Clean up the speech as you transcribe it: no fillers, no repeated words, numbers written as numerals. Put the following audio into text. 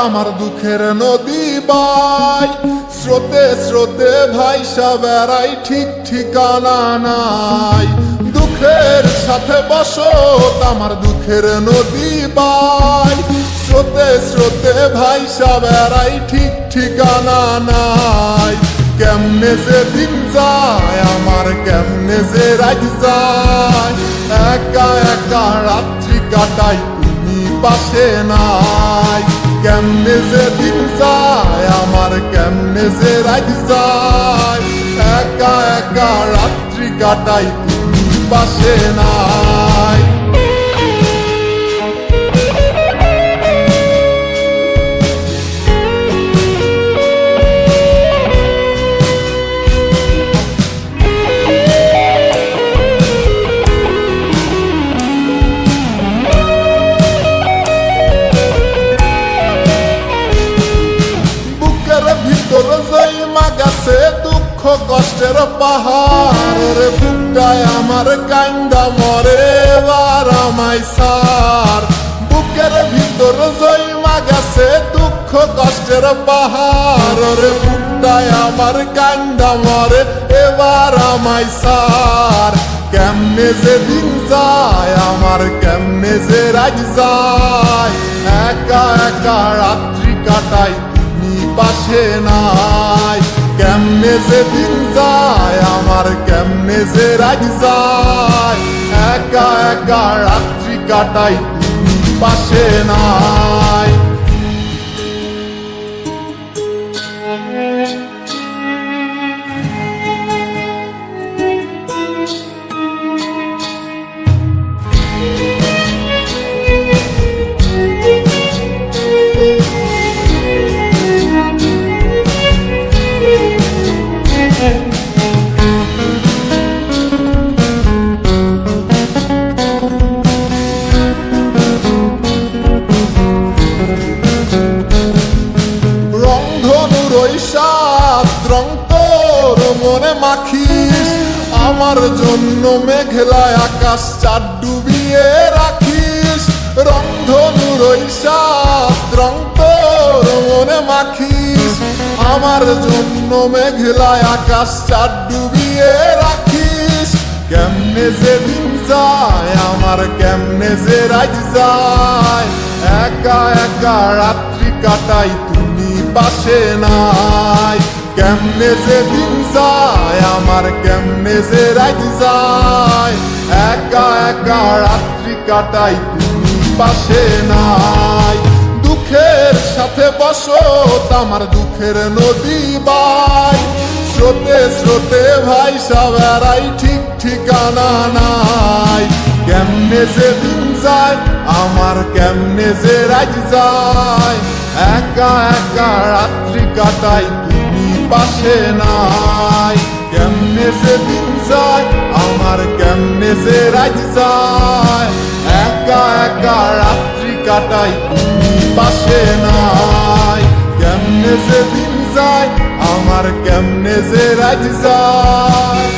আমার দুঃখের নদী বাই, স্রোতে স্রোতে ভাইসা বেড়াই, ঠিক ঠিকানা নাই। দুঃখের সাথে বসত আমার দুঃখের নদী বাই, স্রোতে স্রোতে ভাইসা বেড়াই, ঠিক ঠিকানা নাই। কেমনে যে দিন যায় আমার, কেমনে যে রাত যায়, একা একা রাত্রি কাটাই, তুমি পাশে নাই। কেমনে যে দিন যায় আমার, কেমনে যে রাত যায়, একা একা রাত্রি কাটাই, তুমি পাশে নাই। ভিতর জৈমা গেছে দুঃখ কষ্টের পাহাড়, রে বুকটায় আমার কান্দা মরে এবার আমায় সার। বুকের ভিতর জৈমা গেছে দুঃখ কষ্টের পাহাড়, রে বুকটায় আমার কান্দা মরে এবার আমায় সার। কেমনে যে দিন যায় আমার, কেমনে যে রাত যায়, একা একা রাত্রি কাটাই, পাশে নাই। কেমনে যে দিন যায় আমার, কেমনে যে রাত যায়, একা একা রাত্রি কাটাই, তুমি পাশে নাই। রং তোর মনে মাখিস, আমার জন্য মেঘলায় আকাশ চাঁদ ডুবিয়ে রাখিস। রংধনুর ওই সাত রং তোর মনে মাখিস, আমার জন্য মেঘলায় আকাশ চাঁদ ডুবিয়ে রাখিস। কেমনে যে দিন যায় আমার, কেমনে যে রাত যায়, একা একা রাত্রি কাটাই, তুমি পাশে নাই। কেমনে যে দিন যায় আমার, কেমনে যে রাত যায়, একা একা রাত্রি কাটাই, তুমি পাশে নাই। দুঃখের সাথে বসত আমার দুঃখের নদী বাই, স্রোতে স্রোতে ভাইসা বেড়াই, ঠিক ঠিকানা নাই। কেমনে যে দিন যায় আমার, কেমনে যে রাত যায়, একা একা রাত্রি কাটাই, তুমি পাশে নাই। কেমনে যে দিন যায় আমার, কেমনে যে রাত যায়, একা একা রাত্রি কাটাই, তুমি পাশে নাই। কেমনে যে দিন যায় আমার, কেমনে যে রাত যায়।